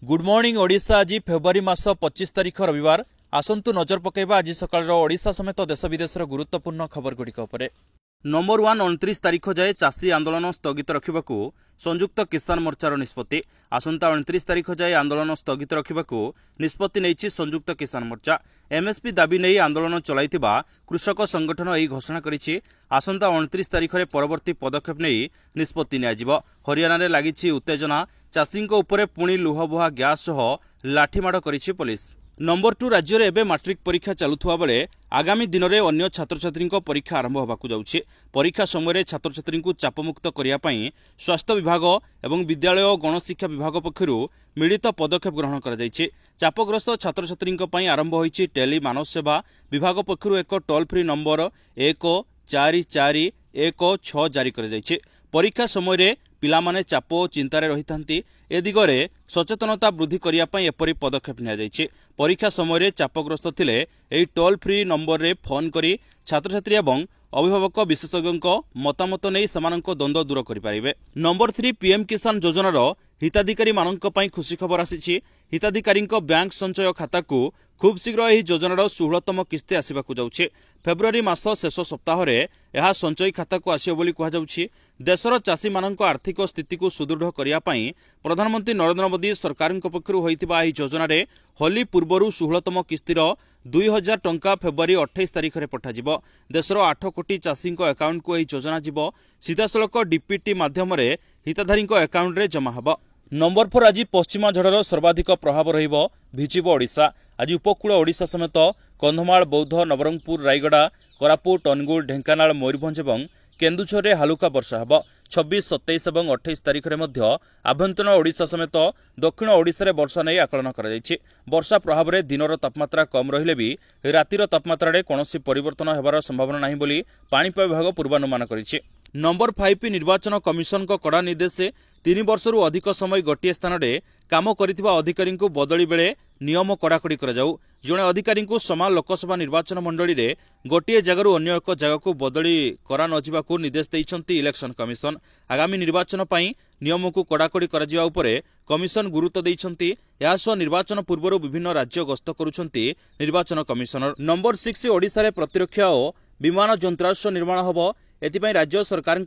Good morning Odisha. आज February मास 25 तारिख रविवार। आसंतु नजर पकेबा आज सकाळ ओडिशा समेत देश विदेशर गुरुत्वपूर्ण खबर गुड़िक उपरे। नंबर 1 29 तारिख जाए चाषी आंदोलन स्थगित रखिबाकू संयुक्त किसान मोर्चार निष्पत्ति। आसंता 29 तारिख जाए आंदोलन स्थगित रखिबाकू निष्पत्ति नेइछि संयुक्त किसान मोर्चा। एमएसपी दाबी नहीं आंदोलन चलाइथिबा कृषक संगठन एही घोषणा करिछि। आसंता 29 तारिख रे परवर्ती पदक्षेप नहीं निष्पत्ति नियाजिबो। हरियाणा रे लागिछि उत्तेजना। चाषी उपरे पुणी लुहबुहा ग्यास सह लाठीमाड़ करिछि पुलिस। नंबर 2 राज्य में एवं मैट्रिक परीक्षा चलुवा बेले आगामी दिन में अन्य छात्र छात्री परीक्षा आरंभ होगाकू जाउछि। परीक्षा समय छात्र छात्री चापमुक्त करने स्वास्थ्य विभाग और विद्यालय और गणशिक्षा विभाग पक्षरु मिलित पदक्षेप ग्रहण कर चापग्रस्त छात्र छात्री आरंभ होइछि टेली मानव सेवा विभाग पक्षरु एक टोल फ्री नंबर 144116 जारी कर परीक्षा समय पिलामाने चाप और चिंतार रही था ए दिगरे सचेतनता वृद्धि करने एपरी पदक्षेप नि परीक्षा समय चापग्रस्त थिले एही टोल फ्री नंबर रे फोन करी छात्र छात्री एवं अभिभावक विशेषज्ञ मतामत नहीं सेमानंको द्वंद्व दूर करिपारिबे। नंबर 3 पीएम किसान योजनार हिताधिकारी मानक पई खुशी खबर आसीछि। हिताधिकारी बैंक संचय खाता को खूब शीघ्र यह योजनार 16तम किस्ती आसवाक जाउछि। फेब्रुआरी मास शेष सप्ताह रे यह संचय खाता को आसियो बोली कहा जाउछि। देशर चाषी मानक आर्थिक स्थिति को सुदृढ़ करिया पई प्रधानमंत्री नरेंद्र मोदी सरकार पक्षरु होइतिबा एही योजना रे होली पूर्वरु 16तम किस्तीर 2000 टंका फेब्रुआरी 28 तारिख रे पठाजिबो। देशर 8 कोटी चाषी अकाउंट को एही योजना जिवो सीधासलख डीपीटी माध्यम रे हिताधारी अकाउंट रे जमा हबो। नंबर 4 आज पश्चिमा झड़र सर्वाधिक प्रभाव रहिबो भिजिबो ओडिशा। आज उपकूल ओडिशा समेत कंधमाल बौद्ध नवरंगपुर रायगड़ा कोरापुट अनुगुल ढेंकानाल मयूरभंज और केन्दुझर रे हालुका वर्षा हबो। 26 27 और 28 तारिख रे मध्य आभ्यंतर ओडिशा समेत दक्षिण ओडिशा रे वर्षा नहीं आकलन कर वर्षा प्रभाव में दिनर तापमात्रा कम रहिले भी रातिर तापमात्रा रे कोनोसी परिवर्तन हेबार संभावना नहीं बोली पाणीपाग विभाग पूर्वानुमान करिछि। नंबर 5 निर्वाचन कमिशन को कड़ा निर्देश 3 वर्षरु अधिक समय गोटे स्थान में काम करिथिबा अधिकारी को बदली बेले नियम कड़ाकड़ी कर जाऊ। जड़े अधिकारी को समान लोकसभा निर्वाचन मंडली रे गोटे जगह अन्य एक जगह को बदली करा नजिबाकू निर्देश देइछंती इलेक्शन कमिशन। आगामी निर्वाचन पई नियम को कड़ाकड़ी कर जिबा उपरे कमिशन गुरुत्व देइछंती। यासो निर्वाचन पूर्वरु विभिन्न राज्य गस्त करुछंती निर्वाचन कमिशनर। नंबर 6 ओडिशा रे प्रतिरक्षा और विमान यंत्रास्त्र निर्माण हबो। एथिपाई राज्य सरकार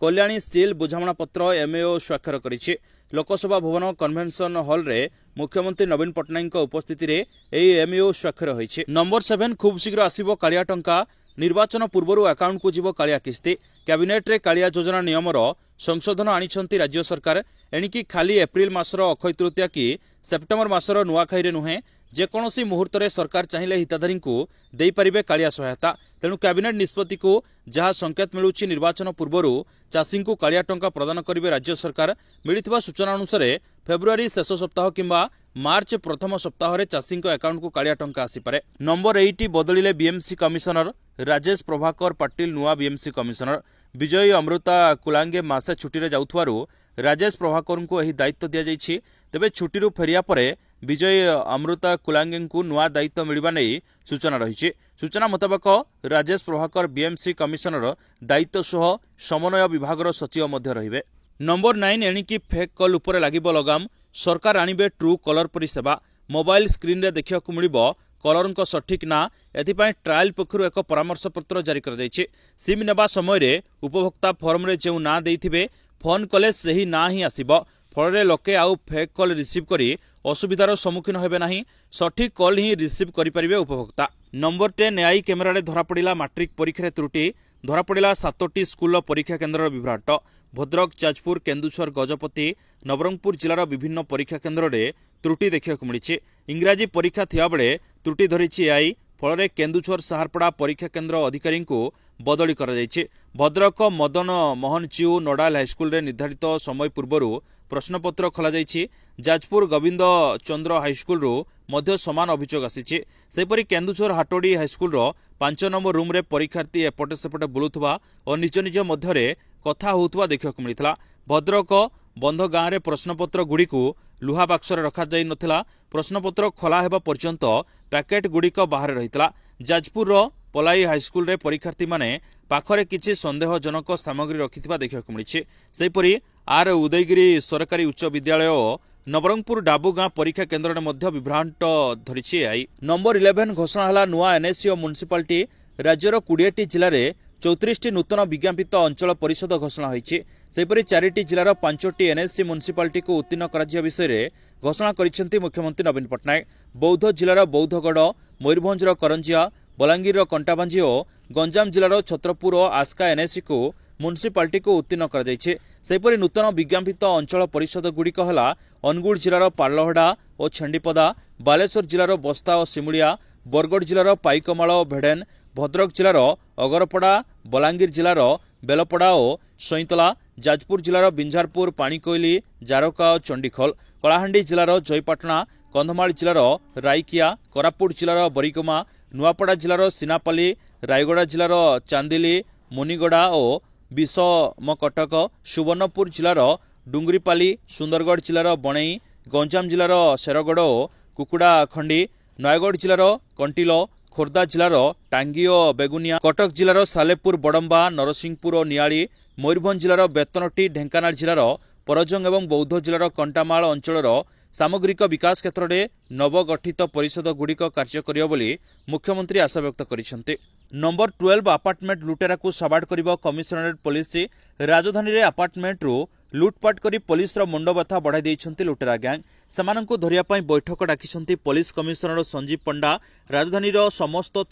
कल्याणी स्टील बुझामणा पत्र एमओ स्वाक्षर करिछि। लोकसभा भवन कन्वेंशन हॉल रे मुख्यमंत्री नवीन पट्टनायक उपस्थिति रे एही एमओ स्वाक्षर होइछि। नंबर 7 खूब शीघ्र आसिबो कालिया टंका। निर्वाचन पूर्वरु अकाउंट को जीवो कालिया किस्ती। कैबिनेट रे कालिया योजना नियमर संशोधन आनिछंती राज्य सरकार। एणिकी खाली एप्रिल मासर अक्षय तृतीया कि सेप्टेम्बर मासर नुआखाई रे नुहे जेकोसी मुहूर्त में सरकार चाहिए हिताधारी को दे पारिबे कालिया सहायता। तेणु कैबिनेट निष्पत्ति को जहाँ संकेत मिलूछि निर्वाचन पूर्वरु चाषी को कालिया टंका प्रदान करिबे राज्य सरकार। मिलिथिबा सूचना अनुसार फेब्रुआरी शेष सप्ताह किंबा मार्च प्रथम सप्ताह रे चाषी अकाउंट को कालिया टंका आसीपारे। नंबर 8 बदलिले बीएमसी कमिशनर राजेश प्रभाकर पाटिल नुआ बीएमसी कमिशनर। विजयी अमृता कुलांगे मासे छुट्टी रे जाउथवारु राजेश प्रभाकर को यही दायित्व दिया जाइछि। तेबे छुट्टी फेरिया परे विजय अमृता कुलांगे को नुआ दायित्व मिलवा नहीं सूचना रही। सूचना मुताबक राजेश प्रभाकर बीएमसी कमिशनर दायित्व सह समन्वय विभाग सचिव मध्य रहिबे। नंबर 9 एणिकी फेक कल उपरे लागिबो लगाम। सरकार आनिबे ट्रू कलर परी सेवा। मोबाइल स्क्रीन रे देखियाकू मिलिबो कलर सठिक ना। एथिपाई ट्रायल पक्षरु एक परामर्श पत्र जारी कर दैछि। सिम नेबा समय रे उपभोक्ता फॉर्म रे जेउ ना देइथिबे फोन कले सही ना ही आसीबो। फल लोके आउ फेक कल रिसीव करी असुविधार सम्मुखीन हेबे नाही। सठिक कल ही रिसीव करिपारिबे उपभोक्ता। नंबर 10 एआई कैमेरा रे धरा पड़िला मैट्रिक परीक्षा त्रुटि। धरा पड़िला 7टी स्कूल परीक्षा केन्द्र विभ्राट। भद्रक जाजपुर केन्दुझर गजपति नवरंगपुर जिलार विभिन्न परीक्षा केन्द्र रे त्रुटि देखिବାକୁ मिलिछि। इंग्राजी परीक्षा थिया बेले त्रुटि धरिछि एआई। फल केन्दुझर साहारपड़ा परीक्षा केन्द्र अधिकारी को बदली कर जाइछि। भद्रक मदन मोहन चिउ नोडाल हाईस्कल रे निर्धारित समय पूर्वरु प्रश्नपत्र खोला जाइछि। जाजपुर गोविंद चंद्र हाईस्कल रु मध्य समान अभियोग आसीछि। सेपरि केन्दुझर हाटोडी हाईस्कल रो 5 नंबर रूम रे परीक्षार्थी एपटे सेपटे बुलुथुवा और निज निज मध्यरे कथा होउथुवा देखिବାକୁ मिलिथिला। भद्रक बंध गाँव रे प्रश्नपत्र गुड़ी को लुहा बाक्सरे रखा जाई नथिला। प्रश्नपत्र खोला हेबा पर्यंत पैकेट गुड़िक बाहर रहितला। जाजपुर रो पलाई हाईस्कल रे परीक्षार्थी माने पाखरे किछि संदेहजनक सामग्री रखिथिबा देखिବାକୁ मिलिछि। सेपरि आर उदयगिरी सरकारी उच्च विद्यालय नवरंगपुर डाबू गाँ परीक्षा केन्द्र में विभ्रांट धरी आई। नंबर 11 घोषणा है नुआ एनएससी और म्युनिसिपालिटी राज्यर 20टी जिले में 34टी नूतन विज्ञापित अंचल परिषद घोषणा होती। 4टी जिलार 5टी एनएससी म्युनिसिपालिटी को उत्तीर्ण कर विषय में घोषणा कर मुख्यमंत्री नवीन पट्टनायक। बौद्ध जिलार बौद्धगढ़, मयूरभंजर करंजिया, बलांगीर कंटाबांजी और गंजाम जिलार छत्रपुर और आस्का एनएससी को म्युनिसिपालिटी को उत्तीर्ण कर नूतन विज्ञापित अंचल परिषद गुड़िक है अनुगुल जिलार पार्लहड़ा और छेंडीपदा, बालेश्वर जिलार बस्ता और सिमुलिया, बरगढ़ जिलार पाइकमाल और भेडेन, भद्रक जिलार अगरपड़ा, बलांगीर जिलार बेलपड़ा और सईतला, जाजपुर जिलार बिंझारपुर, पाणीकोइली, जारका और चंडीखोल, कलाहांडी जिलार जयपाटना, कंधमाल जिलार राइकिया, कोरापुट जिलार बरिगमा, नुआपड़ा जिलार सिनापाली, रायगड़ा जिलार चांदिली, मुनिगड़ा और विषमकटक, सुवर्णपुर जिलार डुंगरीपाली, सुंदरगढ़ जिलार बणई, गंजाम जिलार शेरगढ़ और कुकुड़ाखंडी, नयगढ़ जिलार कंटिलो, खोर्धा जिलार टांगी और बेगुनिया, कटक जिलार सालेपुर, बड़म्बा, नरसिंहपुर और नियाली, मयूरभंज जिलार बेतनटी, ढेंकानाल जिलार परजंग और बौद्ध जिलार कंटामाल अंचल सामग्रिक विकास क्षेत्र में नवगठित परिषद गुड़िक कार्य करियो बोली मुख्यमंत्री आशा व्यक्त करिसेंते। नंबर 12 अपार्टमेंट लुटेरा को सबाड़ करिबो कमिशनरेट पुलिस। राजधानी रे अपार्टमेंट रु लुटपाट करी पुलिस रो मुंड बथा बढ़ाई देइछंती लुटेरा गैंग। सेमानंकु धरिया पई बैठक डाकिछंती पुलिस कमिशनर संजीव पंडा। राजधानी रो समस्त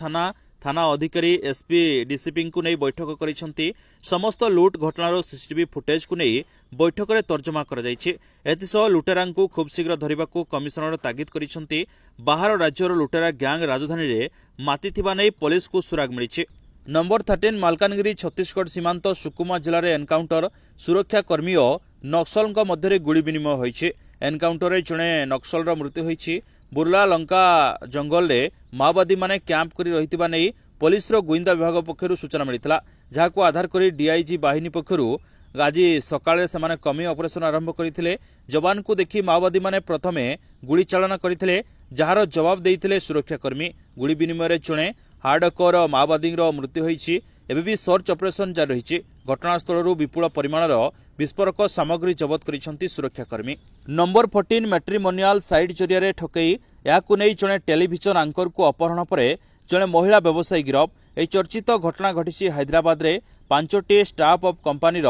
थाना अधिकारी एसपी डीसीपी को नहीं बैठक करिसेंती। समस्त लुट घटनार सीसीटीवी फुटेज को नहीं बैठक में तर्जमा कर एसह लुटेरा को खूब शीघ्र धरने कमिशनर तागिद करिसेंती। बाहर राज्यर लुटेरा गैंग राजधानी रे मातिथिबा नहीं पुलिस को सुराग मिली। नंबर 13 मालकानगिरी छत्तीसगढ़ सीमांत सुकुमा जिले में एनकाउंटर, सुरक्षाकर्मी और नक्सल मध्य गुड़ी विनिमय होइछि। एनकाउंटर में जड़े नक्सल मृत्यु होइछि। बुर्ला लंका जंगल में माओवादी माने कैंप करी रहितिबा नै पुलिस गुइंदा विभाग पक्षरु सूचना मिलिथिला। जहाको आधार करी डीआईजी बाहिनी पक्षरु आज सकाळे सेमाने कमी ऑपरेशन आरंभ करथिले। जवान को देखि माओवादी माने प्रथमे गुली चालना करथिले, जहार जवाब देइथिले सुरक्षाकर्मी। गुली विनिमय रे जणे हार्डकोर माओवादी मृत्यु होइछि। एबे भी सर्च ऑपरेशन जारी रहिछि। घटनास्थल विपुल परिमाणर विस्फोरक सामग्री जबत करिसेंती सुरक्षाकर्मी। नंबर 14 मैट्रिमोनियल साइट जरिया ठकई याकु नै जणे टेलीविजन आंकर को अपहरण पर जणे महिला व्यवसायी गिरफ। यह चर्चित घटना घटी हैदराबाद रे 5टी स्टाफ ऑफ कंपनी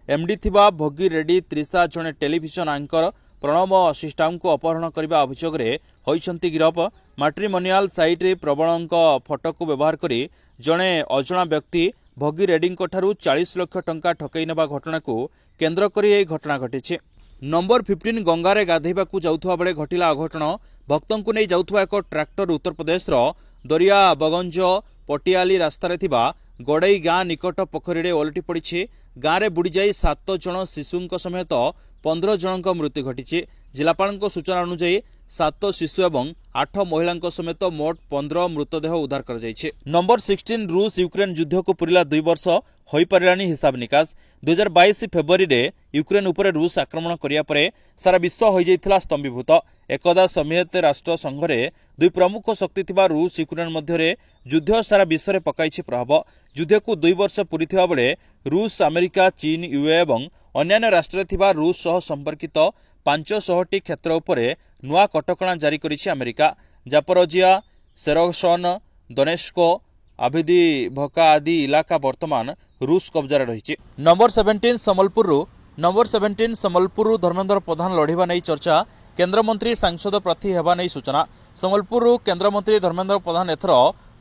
एमडी थिबा भोगी रेड्डी त्रिशा जणे टेलीविजन आंकर प्रणव सिस्टाम को अपहरण करने अभियोग होइछंती गिरफ। मैट्रिमोनियल साइट रे प्रबलंक फोटो को व्यवहार करी जणे अजणा व्यक्ति भोगी रेड्डी ठारू 40 लाख टंका ठकई नेबा घटना को केन्द्र करी यह घटना घटी। नंबर 15 गंगारे गाधेबा को जाउथवा बेले घटिला अघटन। भक्तों को नहीं जाउथवा एक ट्रैक्टर उत्तर प्रदेश दरिया बगंज पटियाली रास्तार थिबा गड़ई गाँ निकट पोखरी ओलटी पड़ी। गाँव में बुड़ी जाई 7 जन शिशु समेत 15 जनक मृत्यु घटी। जिलापाल सूचना अनुसार 7 शिशु और 8 महिला समेत मोट 15 मृतदेह उद्धार कर जाइछे। नंबर 16 रूस यूक्रेन युद्ध को पूरिला 2 वर्ष होई पारिलानी हिसाब निकास। 2022 फेब्रुआरी रे यूक्रेन उपर रूस आक्रमण करिया परे सारा विश्व हो जाइथिला स्तंभीभूत। एकदा समियत राष्ट्र संघरे 2 प्रमुख शक्ति थिबा रूस यूक्रेन मध्य युद्ध सारा विश्व में पकाइछि प्रभाव। युद्ध को 2 वर्ष पूरीथिबा बेले रूस, अमेरिका, चीन, यूए और अन्य राष्ट्र थिबा रूस सह संपर्कित 500टी क्षेत्र उपरे नुआ कटकणा जारी करिछि अमेरिका। जापोरोजिया, सेरोसन, दोनेस्को, आभिदिभका आदि इलाका वर्तमान रूस कब्जार रही। नंबर 17 सम्बलपुर धर्मेंद्र प्रधान लढ़िबा नहीं चर्चा। केन्द्रमंत्री सांसद प्रार्थी हेबा नहीं सूचना। सम्बलपुर केन्द्रमंत्री धर्मेंद्र प्रधान एथर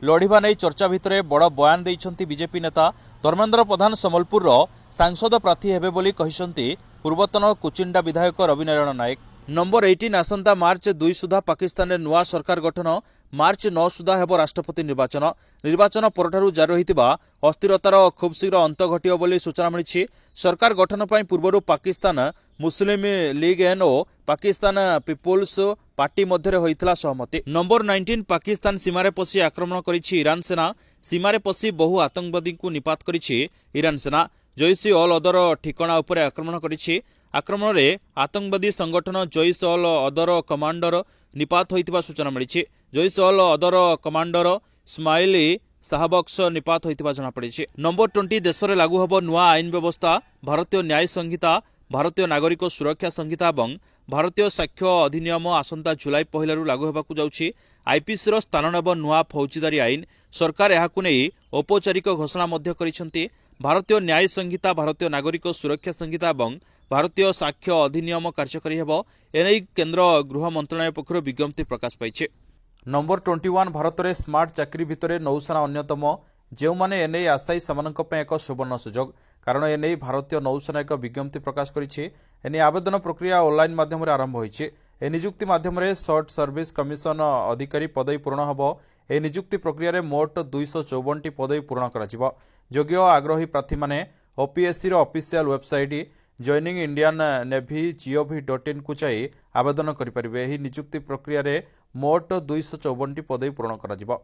लढ़िबा नहीं चर्चा भितर बड़ बयान देइछंती बीजेपी नेता। धर्मेंद्र प्रधान सम्बलपुर सांसद प्रार्थी हेबे बोली कहिसंती पूर्वतन कुचिंडा विधायक रविनारायण नायक। नंबर 18 आसंता मार्च 2 सुधा पाकिस्तान में नुआ सरकार गठन। मार्च 9 सुधा हेब राष्ट्रपति निर्वाचन। निर्वाचन परठारु जारी रहितिबा अस्थिरतार खूब शीघ्र अंत घटियो बोली सूचना मिली। सरकार गठन पई पूर्वरु पाकिस्तान मुस्लिम लीग एन और पाकिस्तान पीपुल्स पार्टी मध्य होइथिला सहमति। नंबर 19 पाकिस्तान सीमारे पसी आक्रमण करिछि ईरान सेना। सीमारे पसी बहु आतंकवादी को निपात करिछि ईरान सेना। जैश अल अदर ठिकाना उपरे आक्रमण करिछि। आक्रमण में आतंकवादी संगठन जैश अल अदर कमांडर निपात होइतिबा सूचना मिली। जैश अल अदर कमांडर स्माइली शाहबक्स निपात होइतिबा जଣା पड़ी। नंबर 20 देश में लागू हब नुआ आईन व्यवस्था। भारतीय न्याय संहिता भारतीय नागरिक सुरक्षा संहिता और भारतीय साक्ष्य अधिनियम आसंता जुलाई 1 लागू होगाकू जाउछि। आईपीसी स्थान नेब नुआ फौजदारी आईन। सरकार एहाकू नै औपचारिक घोषणा मध्य करिसेंति। भारतीय न्याय संहिता, भारतीय नागरिक सुरक्षा संहिता और भारतीय साक्ष्य अधिनियम कार्यकारी हेब। एने केंद्र गृह मंत्रालय पक्षरु विज्ञप्ति प्रकाश पाइछे। नंबर 21 भारत में स्मार्ट चाकरी भितर नौसेना अन्यतम। जो माने एने आशायी सेमानंक पे एक सुवर्ण सुजोग, कारण एने भारतीय नौसेना एक विज्ञप्ति प्रकाश करिछि। एने आवेदन प्रक्रिया ऑनलाइन माध्यम आरंभ होइछि। ए नियुक्ति माध्यम शॉर्ट सर्विस कमिशन अधिकारी पदवी पूरण हेब। ए नियुक्ति प्रक्रिया रे मोट 254 पदवी पूरण करा। योग्य आग्रही प्रार्थी माने ओपीएससी रो official website joining Indian navy gov.in को जाई आवेदन करें। यह नियुक्ति प्रक्रिया रे मोट 254 पदवी पूरण करा।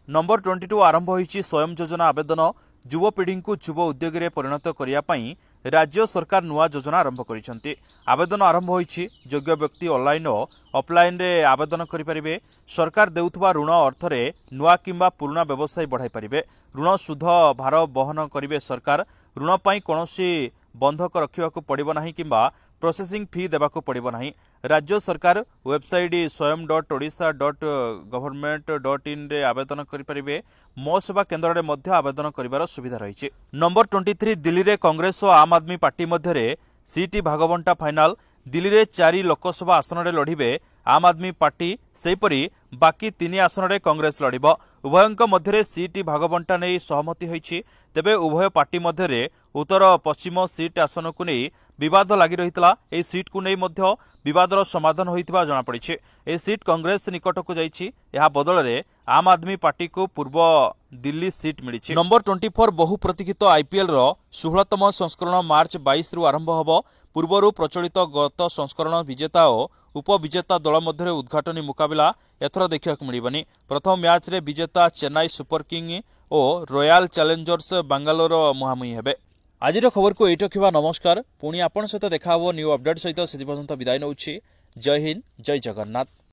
नंबर 22 आरंभ होइछि स्वयं योजना आवेदन। युवपीढ़ी को युव उद्योग में परिणत करने राज्य सरकार नुआ योजना आरंभ करिसेंति। आवेदन आरंभ होइछि। योग्य व्यक्ति ऑनलाइन और ऑफलाइन रे आवेदन करें। सरकार देउथबा ऋण अर्थ रे नुआ किंबा पुराना व्यवसाय बढ़ाई पारिबे। ऋण सुध भार बहन करिवे सरकार। ऋण पाई कोनोसी बंधक रखिबाकू पड़िबो नाही किंबा प्रोसेसिंग फी देबाकू पड़िबो नाही। राज्य सरकार वेबसाइट swam.odisha.government.in रे आवेदन करिपारिबे। मो सेवा केन्द्र रे मध्य आवेदन करिवार सुविधा रहिछि। नंबर 23 दिल्ली रे कांग्रेस और आम आदमी पार्टी मध्य सीट भागबंटा फाइनाल। दिल्ली रे 4 लोकसभा आसन रे लढिबे आम आदमी पार्टी, सेहीपरि बाकी 3 आसन रे कांग्रेस लढिबो। उभयंक मध्य सीट भागबंटा नहीं सहमति होइछि। तेबे उभय पार्टी मध्य उत्तर पश्चिम सीट आसन को नहीं विवाद लगी रही। ए सीट को नहीं मध्य विवादर समाधान होइतिबा जଣା पड़िछि। ए सीट कांग्रेस निकट को जाइछि। यह बदल में आम आदमी पार्टी को पूर्व दिल्ली सीट मिली। नंबर 24 बहु प्रतीक्षित आईपीएल रो 16तम संस्करण मार्च 22 रु आरंभ होब। पूर्वर प्रचलित गत संस्करण विजेता और उपविजेता दल मध्य उद्घाटनी मुकाबला एथर देखा मिलबनी। प्रथम मैच रे विजेता चेन्नई सुपर किंग और रॉयल चैलेंजर्स बेंगलोर मुहांमुही हेबे। आज खबर को एट रखा। नमस्कार। पुणी आपण सहित देखा न्यू अपडेट सहित से पर्यंत विदाय नौछि। जय हिंद, जय जगन्नाथ।